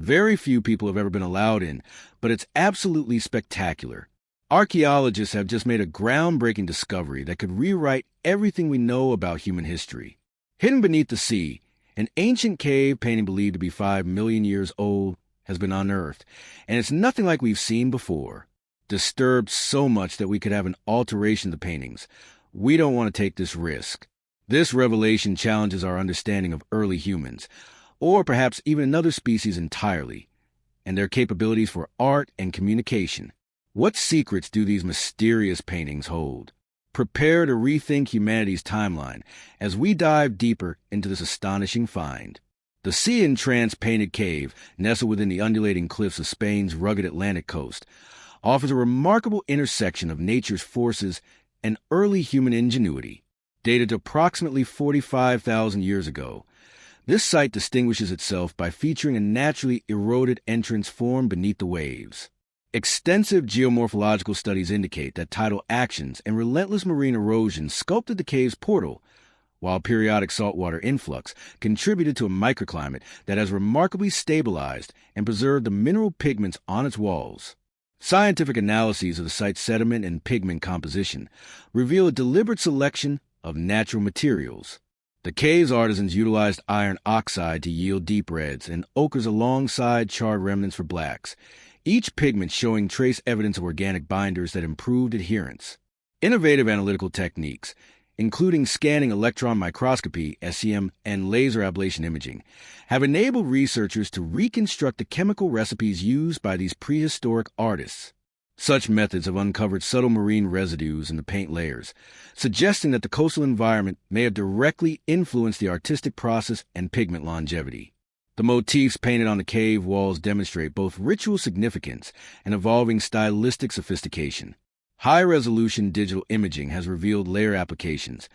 Very few people have ever been allowed in, but it's absolutely spectacular. Archaeologists have just made a groundbreaking discovery that could rewrite everything we know about human history. Hidden beneath the sea, an ancient cave painting believed to be 5 million years old has been unearthed, and it's nothing like we've seen before. Disturbed so much that we could have an alteration of the paintings. We don't want to take this risk. This revelation challenges our understanding of early humans, or perhaps even another species entirely, and their capabilities for art and communication. What secrets do these mysterious paintings hold? Prepare to rethink humanity's timeline as we dive deeper into this astonishing find. The sea-entranced painted cave, nestled within the undulating cliffs of Spain's rugged Atlantic coast, offers a remarkable intersection of nature's forces and early human ingenuity. Dated to approximately 45,000 years ago, this site distinguishes itself by featuring a naturally eroded entrance formed beneath the waves. Extensive geomorphological studies indicate that tidal actions and relentless marine erosion sculpted the cave's portal, while periodic saltwater influx contributed to a microclimate that has remarkably stabilized and preserved the mineral pigments on its walls. Scientific analyses of the site's sediment and pigment composition reveal a deliberate selection of natural materials. The cave's artisans utilized iron oxide to yield deep reds and ochres alongside charred remnants for blacks, each pigment showing trace evidence of organic binders that improved adherence. Innovative analytical techniques, including scanning electron microscopy, SEM, and laser ablation imaging, have enabled researchers to reconstruct the chemical recipes used by these prehistoric artists. Such methods have uncovered subtle marine residues in the paint layers, suggesting that the coastal environment may have directly influenced the artistic process and pigment longevity. The motifs painted on the cave walls demonstrate both ritual significance and evolving stylistic sophistication. High-resolution digital imaging has revealed layer applications,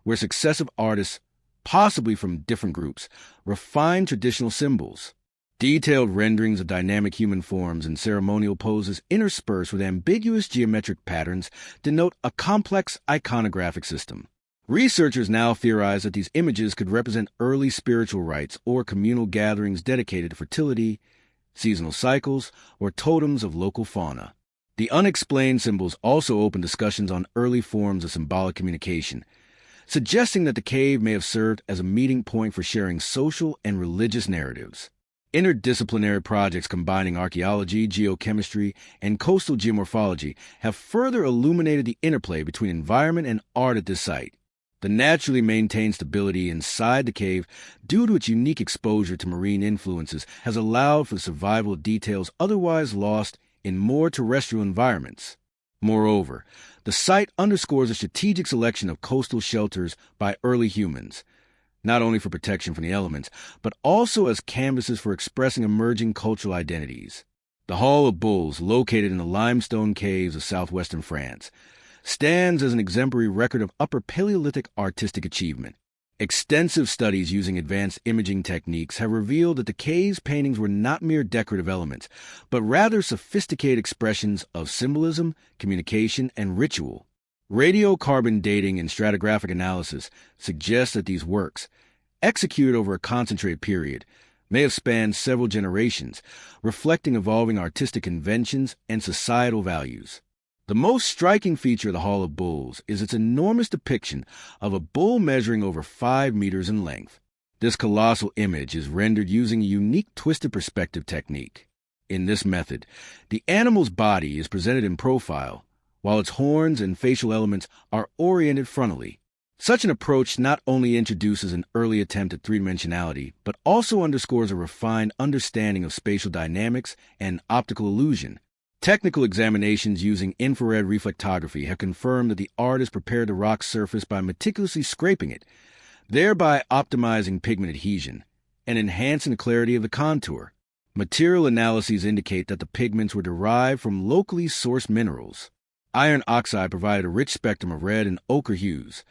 where successive artists, possibly from different groups, refine traditional symbols. Detailed renderings of dynamic human forms and ceremonial poses interspersed with ambiguous geometric patterns denote a complex iconographic system. Researchers now theorize that these images could represent early spiritual rites or communal gatherings dedicated to fertility, seasonal cycles, or totems of local fauna. The unexplained symbols also open discussions on early forms of symbolic communication, suggesting that the cave may have served as a meeting point for sharing social and religious narratives. Interdisciplinary projects combining archaeology, geochemistry, and coastal geomorphology have further illuminated the interplay between environment and art at this site. The naturally maintained stability inside the cave, due to its unique exposure to marine influences, has allowed for the survival of details otherwise lost in more terrestrial environments. Moreover, the site underscores a strategic selection of coastal shelters by early humans, not only for protection from the elements, but also as canvases for expressing emerging cultural identities. The Hall of Bulls, located in the limestone caves of southwestern France, stands as an exemplary record of Upper Paleolithic artistic achievement. Extensive studies using advanced imaging techniques have revealed that the cave's paintings were not mere decorative elements, but rather sophisticated expressions of symbolism, communication, and ritual. Radiocarbon dating and stratigraphic analysis suggest that these works, executed over a concentrated period, may have spanned several generations, reflecting evolving artistic conventions and societal values. The most striking feature of the Hall of Bulls is its enormous depiction of a bull measuring over 5 meters in length. This colossal image is rendered using a unique twisted perspective technique. In this method, the animal's body is presented in profile, while its horns and facial elements are oriented frontally. Such an approach not only introduces an early attempt at three-dimensionality, but also underscores a refined understanding of spatial dynamics and optical illusion. Technical examinations using infrared reflectography have confirmed that the artist prepared the rock's surface by meticulously scraping it, thereby optimizing pigment adhesion and enhancing the clarity of the contour. Material analyses indicate that the pigments were derived from locally sourced minerals. Iron oxide provided a rich spectrum of red and ochre hues,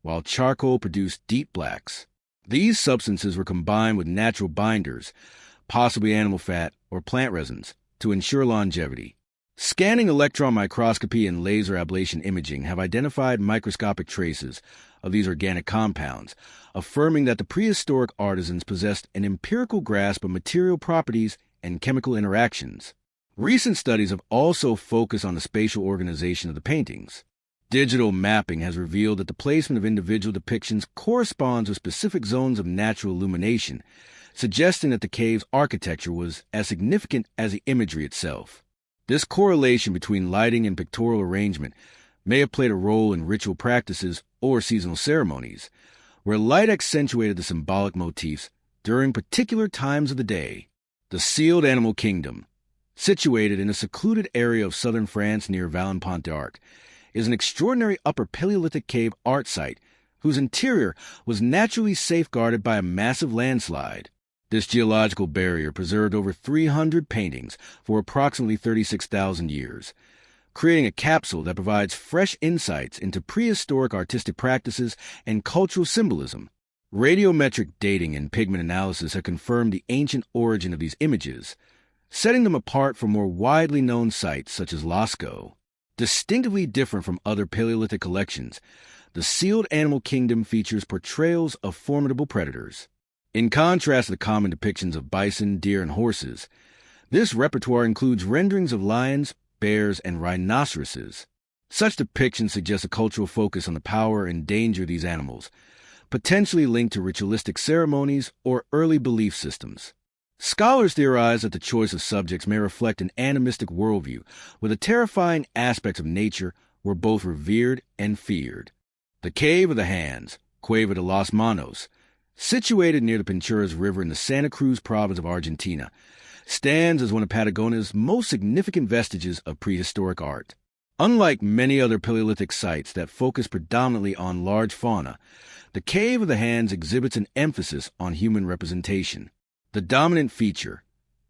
while charcoal produced deep blacks. These substances were combined with natural binders, possibly animal fat or plant resins, to ensure longevity. Scanning electron microscopy and laser ablation imaging have identified microscopic traces of these organic compounds, affirming that the prehistoric artisans possessed an empirical grasp of material properties and chemical interactions. Recent studies have also focused on the spatial organization of the paintings. Digital mapping has revealed that the placement of individual depictions corresponds with specific zones of natural illumination, suggesting that the cave's architecture was as significant as the imagery itself. This correlation between lighting and pictorial arrangement may have played a role in ritual practices or seasonal ceremonies, where light accentuated the symbolic motifs during particular times of the day. The Sealed Animal Kingdom, situated in a secluded area of southern France near Vallon-Pont-d'Arc, is an extraordinary Upper Paleolithic cave art site whose interior was naturally safeguarded by a massive landslide. This geological barrier preserved over 300 paintings for approximately 36,000 years, creating a capsule that provides fresh insights into prehistoric artistic practices and cultural symbolism. Radiometric dating and pigment analysis have confirmed the ancient origin of these images, setting them apart from more widely known sites such as Lascaux. Distinctively different from other Paleolithic collections, the Sealed Animal Kingdom features portrayals of formidable predators. In contrast to the common depictions of bison, deer, and horses, this repertoire includes renderings of lions, bears, and rhinoceroses. Such depictions suggest a cultural focus on the power and danger of these animals, potentially linked to ritualistic ceremonies or early belief systems. Scholars theorize that the choice of subjects may reflect an animistic worldview, where the terrifying aspects of nature were both revered and feared. The Cave of the Hands, Cueva de los Manos, situated near the Pinchuras River in the Santa Cruz province of Argentina, stands as one of Patagonia's most significant vestiges of prehistoric art. Unlike many other Paleolithic sites that focus predominantly on large fauna, the Cave of the Hands exhibits an emphasis on human representation. The dominant feature,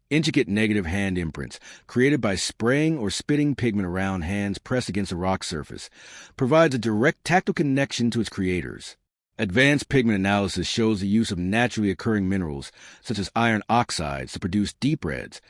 intricate negative hand imprints created by spraying or spitting pigment around hands pressed against a rock surface, provides a direct tactile connection to its creators. Advanced pigment analysis shows the use of naturally occurring minerals, such as iron oxides, to produce deep reds,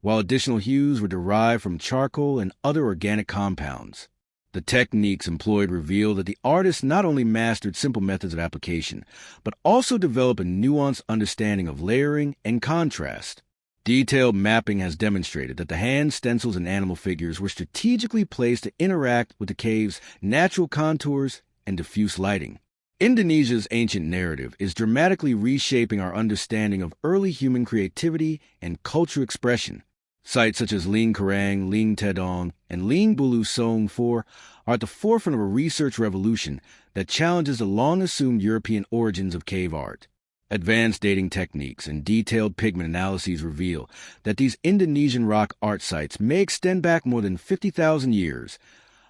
while additional hues were derived from charcoal and other organic compounds. The techniques employed reveal that the artist not only mastered simple methods of application, but also developed a nuanced understanding of layering and contrast. Detailed mapping has demonstrated that the hand stencils and animal figures were strategically placed to interact with the cave's natural contours and diffuse lighting. Indonesia's ancient narrative is dramatically reshaping our understanding of early human creativity and cultural expression. Sites such as Ling Karang, Ling Tedong, and Ling Bulu Song 4 are at the forefront of a research revolution that challenges the long-assumed European origins of cave art. Advanced dating techniques and detailed pigment analyses reveal that these Indonesian rock art sites may extend back more than 50,000 years,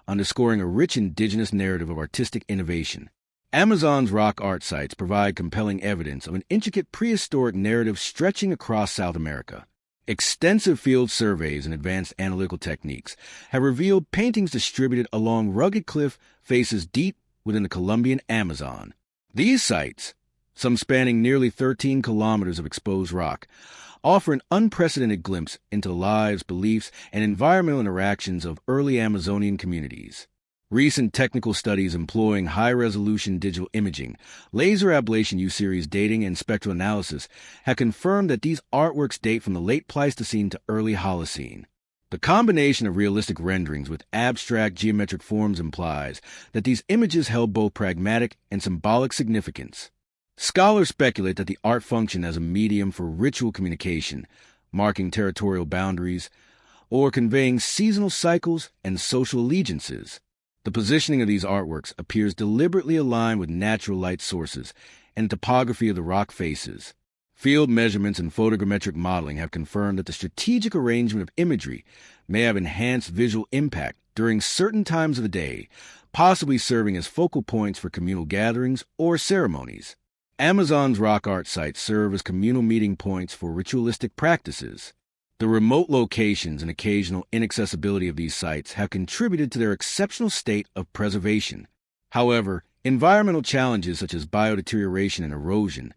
underscoring a rich indigenous narrative of artistic innovation. Amazon's rock art sites provide compelling evidence of an intricate prehistoric narrative stretching across South America. Extensive field surveys and advanced analytical techniques have revealed paintings distributed along rugged cliff faces deep within the Colombian Amazon. These sites, some spanning nearly 13 kilometers of exposed rock, offer an unprecedented glimpse into the lives, beliefs, and environmental interactions of early Amazonian communities. Recent technical studies employing high-resolution digital imaging, laser ablation U-series dating, and spectral analysis have confirmed that these artworks date from the late Pleistocene to early Holocene. The combination of realistic renderings with abstract geometric forms implies that these images held both pragmatic and symbolic significance. Scholars speculate that the art functioned as a medium for ritual communication, marking territorial boundaries, or conveying seasonal cycles and social allegiances. The positioning of these artworks appears deliberately aligned with natural light sources and topography of the rock faces. Field measurements and photogrammetric modeling have confirmed that the strategic arrangement of imagery may have enhanced visual impact during certain times of the day, possibly serving as focal points for communal gatherings or ceremonies. Amazon's rock art sites serve as communal meeting points for ritualistic practices. The remote locations and occasional inaccessibility of these sites have contributed to their exceptional state of preservation. However, environmental challenges such as biodeterioration and erosion,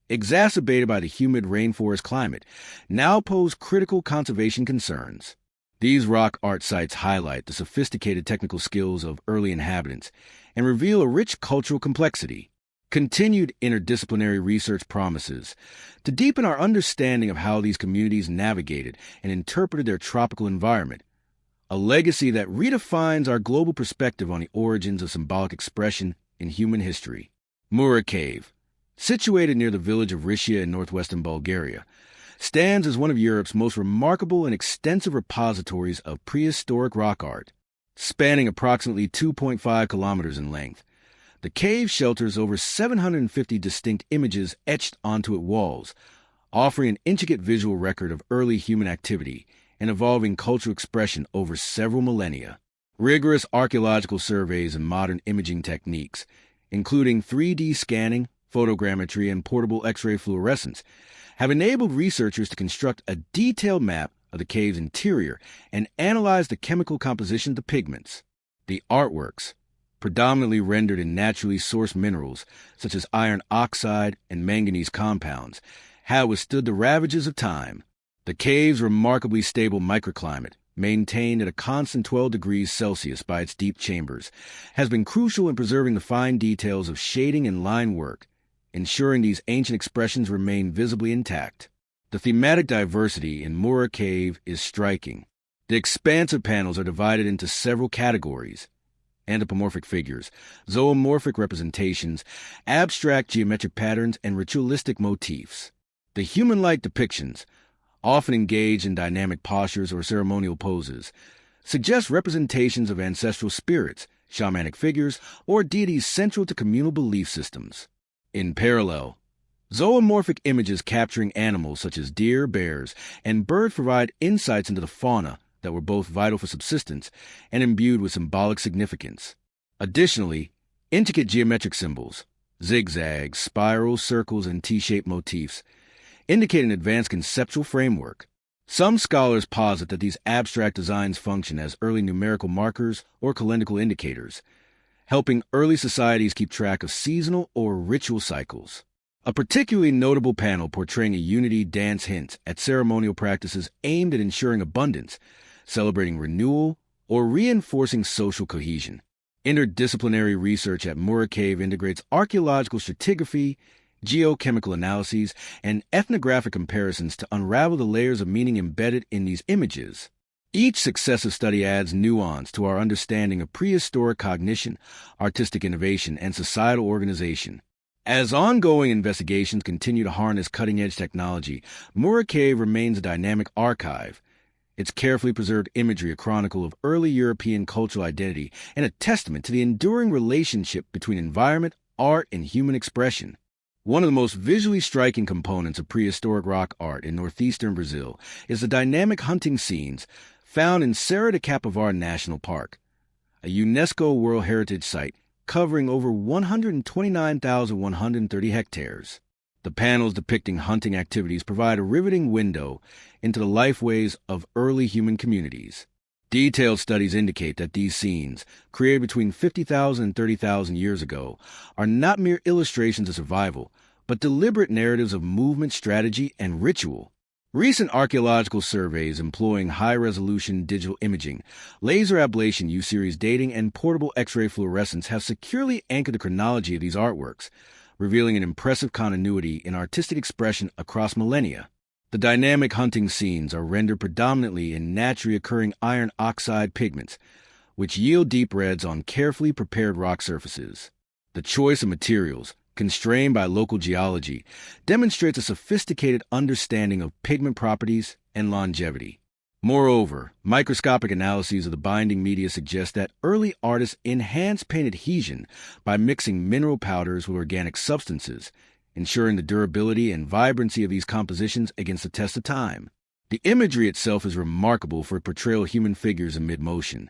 exacerbated by the humid rainforest climate, now pose critical conservation concerns. These rock art sites highlight the sophisticated technical skills of early inhabitants and reveal a rich cultural complexity. Continued interdisciplinary research promises to deepen our understanding of how these communities navigated and interpreted their tropical environment, a legacy that redefines our global perspective on the origins of symbolic expression in human history. Mura Cave, situated near the village of Rishia in northwestern Bulgaria, stands as one of Europe's most remarkable and extensive repositories of prehistoric rock art. Spanning approximately 2.5 kilometers in length, the cave shelters over 750 distinct images etched onto its walls, offering an intricate visual record of early human activity and evolving cultural expression over several millennia. Rigorous archaeological surveys and modern imaging techniques, including 3D scanning, photogrammetry, and portable X-ray fluorescence, have enabled researchers to construct a detailed map of the cave's interior and analyze the chemical composition of the pigments. The artworks, predominantly rendered in naturally sourced minerals such as iron oxide and manganese compounds, have withstood the ravages of time. The cave's remarkably stable microclimate, maintained at a constant 12 degrees Celsius by its deep chambers, has been crucial in preserving the fine details of shading and line work, ensuring these ancient expressions remain visibly intact. The thematic diversity in Mura Cave is striking. The expansive panels are divided into several categories: anthropomorphic figures, zoomorphic representations, abstract geometric patterns, and ritualistic motifs. The human-like depictions, often engaged in dynamic postures or ceremonial poses, suggest representations of ancestral spirits, shamanic figures, or deities central to communal belief systems. In parallel, zoomorphic images capturing animals such as deer, bears, and birds provide insights into the fauna that were both vital for subsistence and imbued with symbolic significance. Additionally, intricate geometric symbols, zigzags, spirals, circles, and T-shaped motifs, indicate an advanced conceptual framework. Some scholars posit that these abstract designs function as early numerical markers or calendrical indicators, helping early societies keep track of seasonal or ritual cycles. A particularly notable panel portraying a unity dance hints at ceremonial practices aimed at ensuring abundance, celebrating renewal, or reinforcing social cohesion. Interdisciplinary research at Mura Cave integrates archaeological stratigraphy, geochemical analyses, and ethnographic comparisons to unravel the layers of meaning embedded in these images. Each successive study adds nuance to our understanding of prehistoric cognition, artistic innovation, and societal organization. As ongoing investigations continue to harness cutting-edge technology, Mura Cave remains a dynamic archive. Its carefully preserved imagery a chronicle of early European cultural identity and a testament to the enduring relationship between environment, art, and human expression. One of the most visually striking components of prehistoric rock art in northeastern Brazil is the dynamic hunting scenes found in Serra de Capivar National Park, a UNESCO World Heritage Site covering over 129,130 hectares. The panels depicting hunting activities provide a riveting window into the lifeways of early human communities. Detailed studies indicate that these scenes, created between 50,000 and 30,000 years ago, are not mere illustrations of survival, but deliberate narratives of movement, strategy, and ritual. Recent archaeological surveys employing high-resolution digital imaging, laser ablation U-series dating, and portable X-ray fluorescence have securely anchored the chronology of these artworks, revealing an impressive continuity in artistic expression across millennia. The dynamic hunting scenes are rendered predominantly in naturally occurring iron oxide pigments, which yield deep reds on carefully prepared rock surfaces. The choice of materials, constrained by local geology, demonstrates a sophisticated understanding of pigment properties and longevity. Moreover, microscopic analyses of the binding media suggest that early artists enhanced paint adhesion by mixing mineral powders with organic substances, ensuring the durability and vibrancy of these compositions against the test of time. The imagery itself is remarkable for its portrayal of human figures in mid-motion,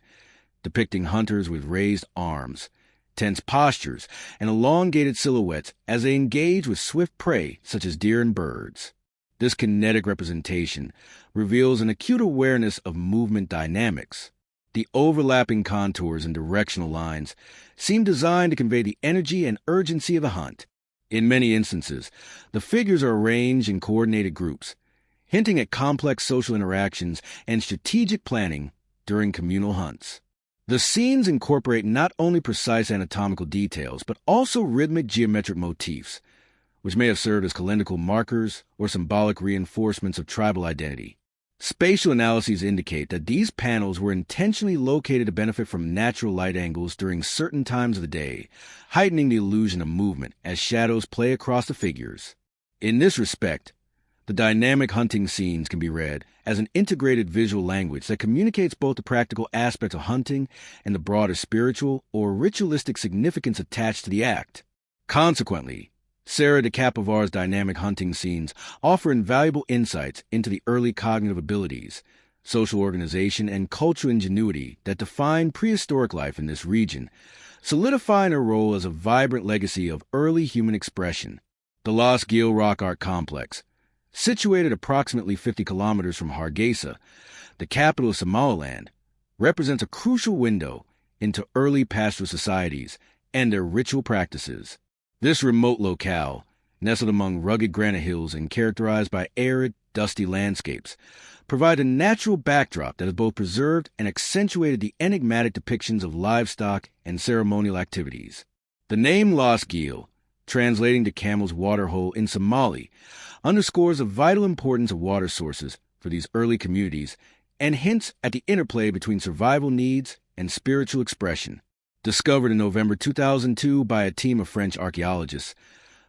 depicting hunters with raised arms, tense postures, and elongated silhouettes as they engage with swift prey such as deer and birds. This kinetic representation reveals an acute awareness of movement dynamics. The overlapping contours and directional lines seem designed to convey the energy and urgency of the hunt. In many instances, the figures are arranged in coordinated groups, hinting at complex social interactions and strategic planning during communal hunts. The scenes incorporate not only precise anatomical details, but also rhythmic geometric motifs, which may have served as calendrical markers or symbolic reinforcements of tribal identity. Spatial analyses indicate that these panels were intentionally located to benefit from natural light angles during certain times of the day, heightening the illusion of movement as shadows play across the figures. In this respect, the dynamic hunting scenes can be read as an integrated visual language that communicates both the practical aspects of hunting and the broader spiritual or ritualistic significance attached to the act. Consequently, Sarah de Capivar's dynamic hunting scenes offer invaluable insights into the early cognitive abilities, social organization, and cultural ingenuity that defined prehistoric life in this region, solidifying her role as a vibrant legacy of early human expression. The Los Gil Rock Art Complex, situated approximately 50 kilometers from Hargeisa, the capital of Somaliland, represents a crucial window into early pastoral societies and their ritual practices. This remote locale, nestled among rugged granite hills and characterized by arid, dusty landscapes, provides a natural backdrop that has both preserved and accentuated the enigmatic depictions of livestock and ceremonial activities. The name Los Gil, translating to camel's water hole in Somali, underscores the vital importance of water sources for these early communities and hints at the interplay between survival needs and spiritual expression. Discovered in November 2002 by a team of French archaeologists,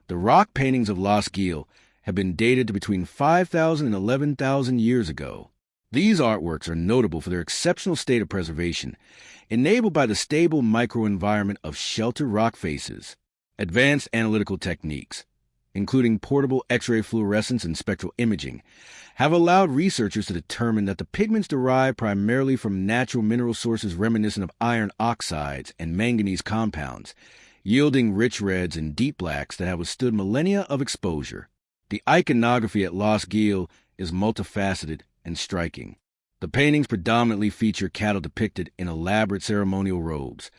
the rock paintings of Los Gil have been dated to between 5,000 and 11,000 years ago. These artworks are notable for their exceptional state of preservation, enabled by the stable microenvironment of sheltered rock faces. Advanced analytical techniques, including portable X-ray fluorescence and spectral imaging, have allowed researchers to determine that the pigments derive primarily from natural mineral sources reminiscent of iron oxides and manganese compounds, yielding rich reds and deep blacks that have withstood millennia of exposure. The iconography at Los Gil is multifaceted and striking. The paintings predominantly feature cattle depicted in elaborate ceremonial robes,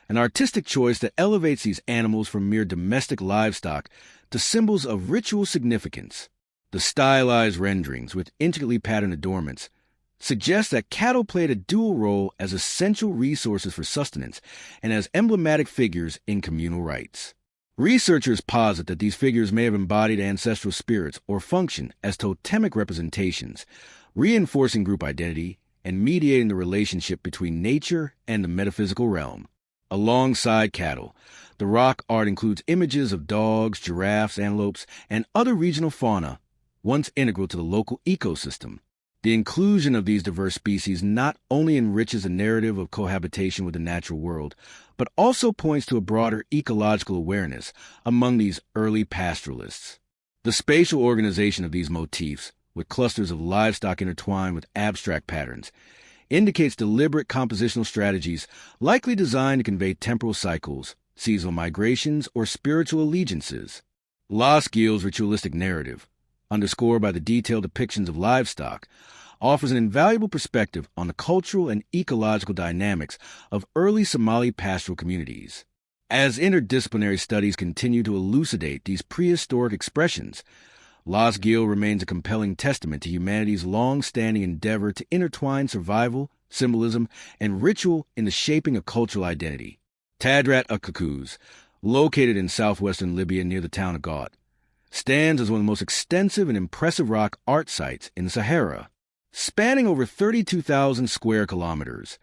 an artistic choice that elevates these animals from mere domestic livestock to symbols of ritual significance. The stylized renderings, with intricately patterned adornments, suggest that cattle played a dual role as essential resources for sustenance and as emblematic figures in communal rites. Researchers posit that these figures may have embodied ancestral spirits or function as totemic representations, reinforcing group identity and mediating the relationship between nature and the metaphysical realm. Alongside cattle, the rock art includes images of dogs, giraffes, antelopes, and other regional fauna, once integral to the local ecosystem. The inclusion of these diverse species not only enriches a narrative of cohabitation with the natural world, but also points to a broader ecological awareness among these early pastoralists. The spatial organization of these motifs, with clusters of livestock intertwined with abstract patterns, indicates deliberate compositional strategies likely designed to convey temporal cycles, seasonal migrations, or spiritual allegiances. Los Gil's ritualistic narrative, underscored by the detailed depictions of livestock, offers an invaluable perspective on the cultural and ecological dynamics of early Somali pastoral communities. As interdisciplinary studies continue to elucidate these prehistoric expressions, Los Gil remains a compelling testament to humanity's long-standing endeavor to intertwine survival, symbolism, and ritual in the shaping of cultural identity. Tadrat Ukakuz, located in southwestern Libya near the town of Gaut, stands as one of the most extensive and impressive rock art sites in the Sahara. Spanning over 32,000 square kilometers,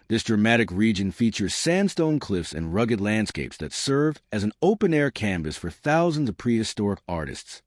this dramatic region features sandstone cliffs and rugged landscapes that serve as an open-air canvas for thousands of prehistoric artists.